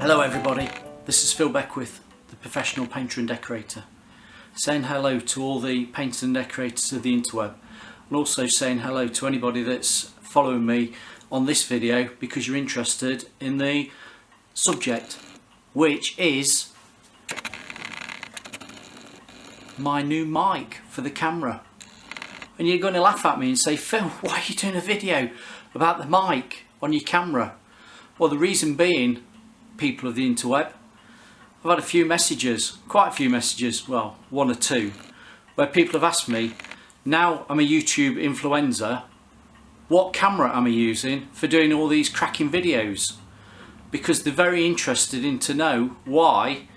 Hello everybody, this is Phil Beckwith, the professional painter and decorator, saying hello to all the painters and decorators of the interweb, and also saying hello to anybody that's following me on this video because you're interested in the subject, which is my new mic for the camera. And you're going to laugh at me and say, Phil, why are you doing a video about the mic on your camera? Well, the reason being, people of the interweb, I've had a few messages, quite a few messages, well, one or two, where people have asked me, now I'm a YouTube influencer, what camera am I using for doing all these cracking videos? Because they're very interested in to know why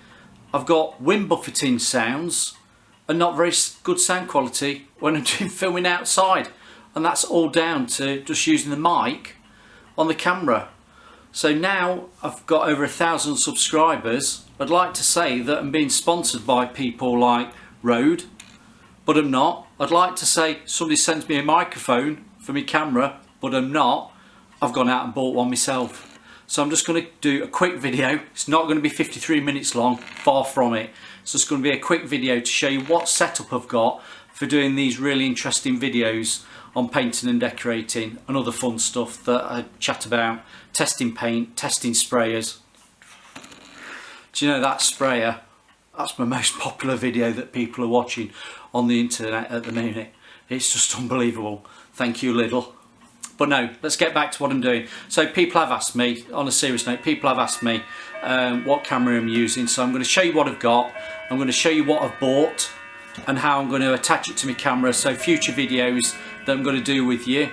I've got wind buffeting sounds and not very good sound quality when I'm doing filming outside, and that's all down to just using the mic on the camera. So now I've got over 1,000 subscribers. I'd like to say that I'm being sponsored by people like Rode, but I'm not. I'd like to say somebody sends me a microphone for my camera, but I'm not. I've gone out and bought one myself. So I'm just going to do a quick video. It's not going to be 53 minutes long, far from it. It's just going to be a quick video to show you what setup I've got for doing these really interesting videos on painting and decorating and other fun stuff that I chat about, testing paint, testing sprayers. Do you know that sprayer? That's my most popular video that people are watching on the internet at the minute. It's just unbelievable. Thank you, Lidl. But no, let's get back to what I'm doing. So people have asked me, on a serious note, people have asked me what camera I'm using. So I'm going to show you what I've got. I'm going to show you what I've bought and how I'm going to attach it to my camera. So future videos that I'm going to do with you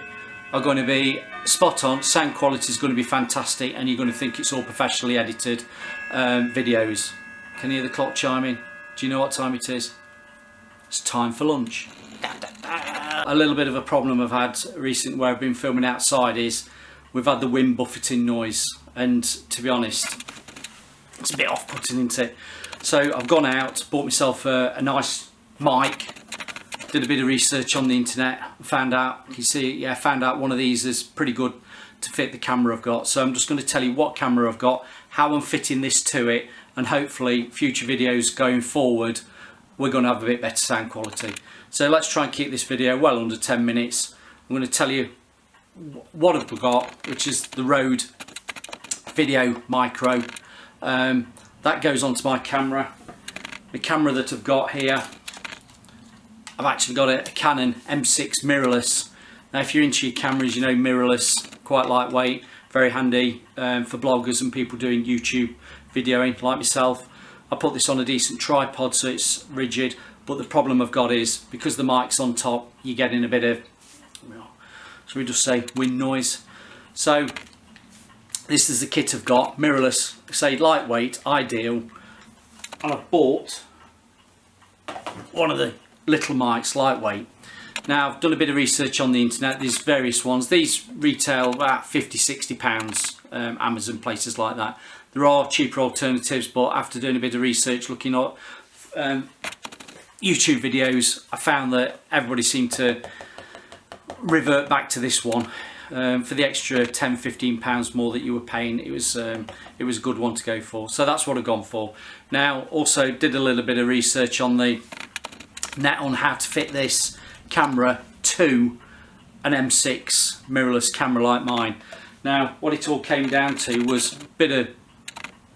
are going to be spot on. Sound quality is going to be fantastic, and you're going to think it's all professionally edited videos. Can you hear the clock chiming? Do you know what time it is? It's time for lunch. A little bit of a problem I've had recently where I've been filming outside is we've had the wind buffeting noise, and to be honest, it's a bit off-putting, isn't it? So I've gone out, bought myself a nice mic, did a bit of research on the internet, found out, you see, yeah, found out one of these is pretty good to fit the camera I've got. So I'm just going to tell you what camera I've got, how I'm fitting this to it, and hopefully future videos going forward we're going to have a bit better sound quality. So let's try and keep this video well under 10 minutes. I'm going to tell you what I've got, which is the Rode VideoMicro. That goes onto my camera. The camera that I've got here, I've actually got a Canon M6 mirrorless. Now if you're into your cameras, you know mirrorless, quite lightweight, very handy for bloggers and people doing YouTube videoing like myself. I put this on a decent tripod so it's rigid, but the problem I've got is because the mic's on top, you're getting a bit of, shall we just say, wind noise. So this is the kit I've got, mirrorless, say lightweight, ideal, and I've bought one of the little mics, lightweight. Now I've done a bit of research on the internet. There's various ones. These retail about £50–60, Amazon, places like that. There are cheaper alternatives, but after doing a bit of research, looking at YouTube videos, I found that everybody seemed to revert back to this one for the extra £10–15 more that you were paying. It was a good one to go for, so that's what I've gone for. Now also did a little bit of research on the net on how to fit this camera to an M6 mirrorless camera like mine. Now what it all came down to was a bit of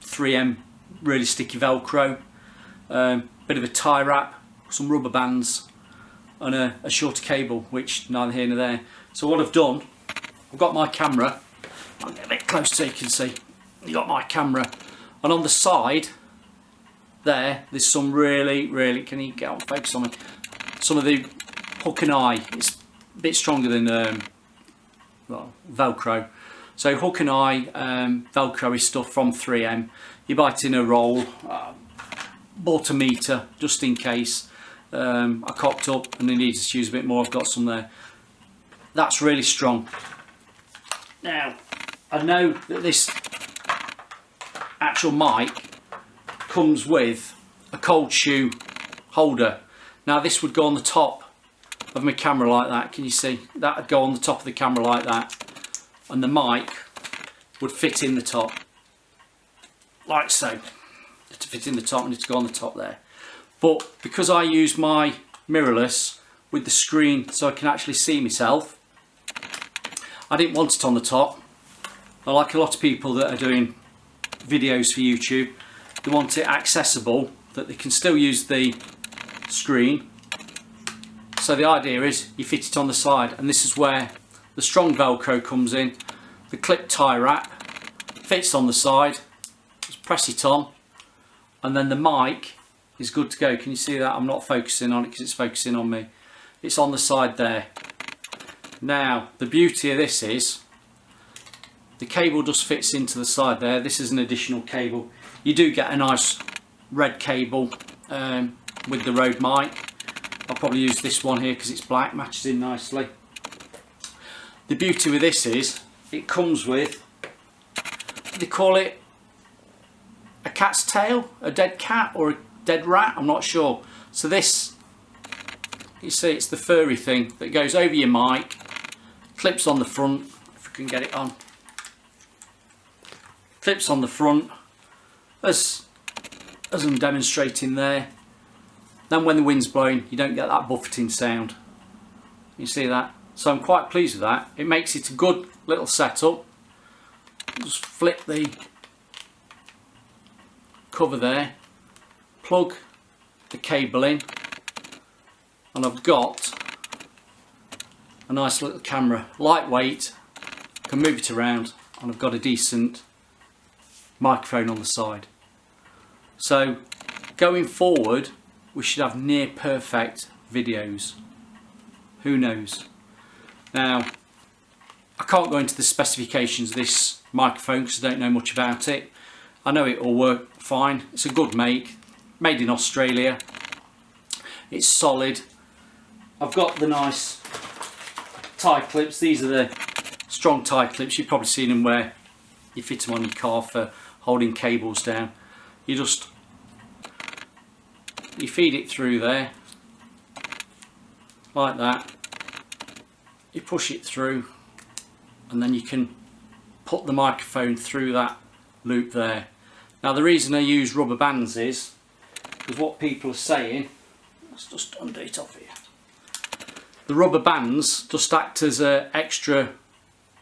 3M really sticky Velcro, bit of a tie wrap, some rubber bands, and a shorter cable, which neither here nor there. So what I've done, I've got my camera, I'll get a bit close so you can see, I've got my camera, and on the side there, there's some really, can you get on focus on me, some of the hook and eye. It's a bit stronger than well, Velcro. So hook and eye, Velcro is stuff from 3M. You buy it in a roll. Bought a meter just in case. I cocked up and I needed to use a bit more. I've got some there. That's really strong. Now I know that this actual mic comes with a cold shoe holder. Now this would go on the top of my camera like that. Can you see? That would go on the top of the camera like that, and the mic would fit in the top. like so. To fit in the top, I need to go on the top there. But because I use my mirrorless with the screen so I can actually see myself, I didn't want it on the top. I like a lot of people that are doing videos for YouTube, they want it accessible, that they can still use the screen. So the idea is you fit it on the side, and this is where the strong Velcro comes in. The clip tie wrap fits on the side, just press it on, and then the mic is good to go. Can you see that? I'm not focusing on it because it's focusing on me. It's on the side there. Now the beauty of this is the cable just fits into the side there. This is an additional cable. You do get a nice red cable with the Rode mic. I'll probably use this one here because it's black, matches in nicely. The beauty with this is it comes with, what do they call it, a cat's tail, a dead cat or a dead rat, I'm not sure. So this, you see, it's the furry thing that goes over your mic, clips on the front, if we can get it on, clips on the front, as I'm demonstrating there. Then when the wind's blowing, you don't get that buffeting sound. You see that? So I'm quite pleased with that. It makes it a good little setup. Just flip the cover there, plug the cable in, and I've got a nice little camera, lightweight, can move it around, and I've got a decent microphone on the side. So going forward, we should have near perfect videos. Who knows? Now, I can't go into the specifications of this microphone because I don't know much about it. I know it will work fine. It's a good make, made in Australia. It's solid. I've got the nice tie clips. These are the strong tie clips. You've probably seen them where you fit them on your car for holding cables down. You feed it through there like that. You push it through, and then you can put the microphone through that loop there. Now the reason I use rubber bands is because what people are saying, let's just undo it off here. The rubber bands just act as an extra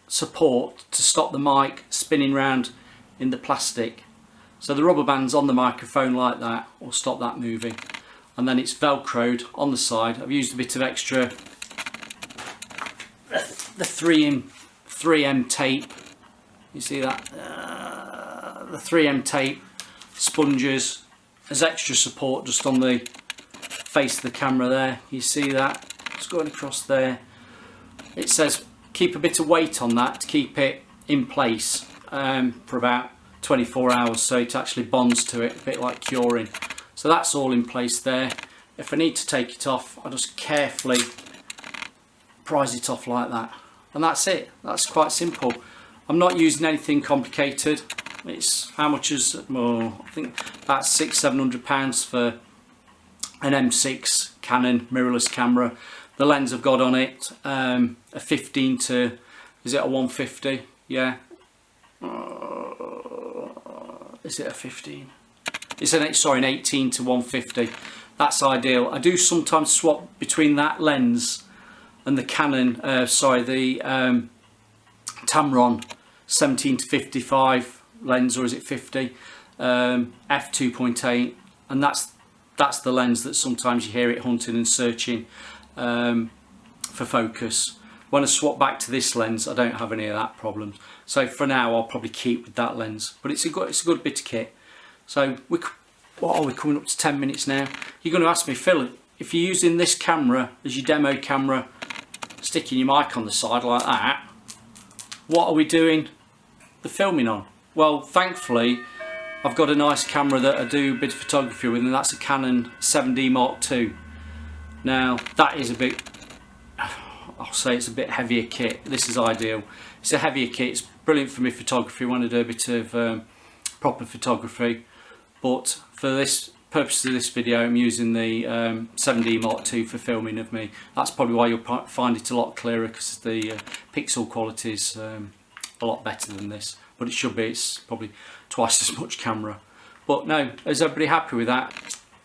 support to stop the mic spinning round in the plastic. So the rubber band's on the microphone like that will stop that moving, and then it's velcroed on the side. I've used a bit of extra, the 3M tape. You see that? The 3M tape sponges as extra support just on the face of the camera there. You see that? It's going across there. It says keep a bit of weight on that to keep it in place for about 24 hours, so it actually bonds to it, a bit like curing. So that's all in place there. If I need to take it off, I just carefully prise it off like that, and that's it. That's quite simple. I'm not using anything complicated. It's how much is, well, I think about £600–700 for an M6 Canon mirrorless camera. The lens I've got on it, a 15 to, is it a 150? Yeah. Is it a 15? It's an, sorry, an 18 to 150. That's ideal. I do sometimes swap between that lens and the Canon, the Tamron 17 to 55 lens, or is it 50? f2.8, and that's the lens that sometimes you hear it hunting and searching for focus. When I swap back to this lens, I don't have any of that problems. So for now, I'll probably keep with that lens. But it's a good bit of kit. So what are we coming up to 10 minutes now? You're going to ask me, Phil, if you're using this camera as your demo camera, sticking your mic on the side like that, what are we doing the filming on? Well, thankfully, I've got a nice camera that I do a bit of photography with, and that's a Canon 7D Mark II. Now, that is a bit, I'll say it's a bit heavier kit. This is ideal. It's a heavier kit. It's brilliant for me photography when I do a bit of proper photography. But for this purpose of this video, I'm using the 7D Mark II for filming of me. That's probably why you'll find it a lot clearer, because the pixel quality is a lot better than this. But it should be. It's probably twice as much camera. But no, is everybody happy with that?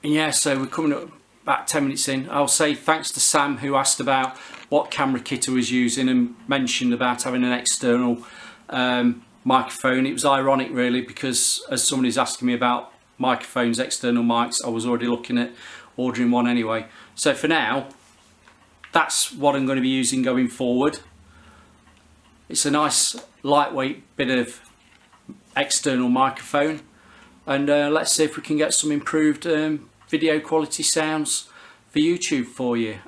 And yeah, so we're coming up about 10 minutes in. I'll say thanks to Sam, who asked about what camera kit I was using and mentioned about having an external microphone. It was ironic really, because as somebody's asking me about microphones, external mics, I was already looking at ordering one anyway. So for now, that's what I'm going to be using going forward. It's a nice lightweight bit of external microphone, and let's see if we can get some improved video quality sounds for YouTube for you.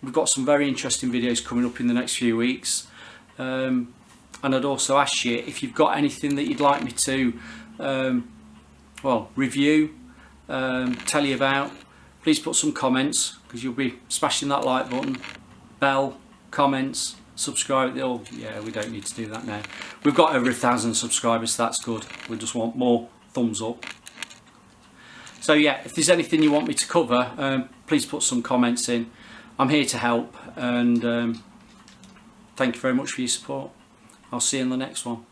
We've got some very interesting videos coming up in the next few weeks, and I'd also ask you if you've got anything that you'd like me to well, review, tell you about. Please put some comments, because you'll be smashing that like button, bell, comments, subscribe. Oh yeah, we don't need to do that now. We've got over 1,000 subscribers, so that's good. We just want more thumbs up. So yeah, if there's anything you want me to cover, please put some comments in. I'm here to help, and thank you very much for your support. I'll see you in the next one.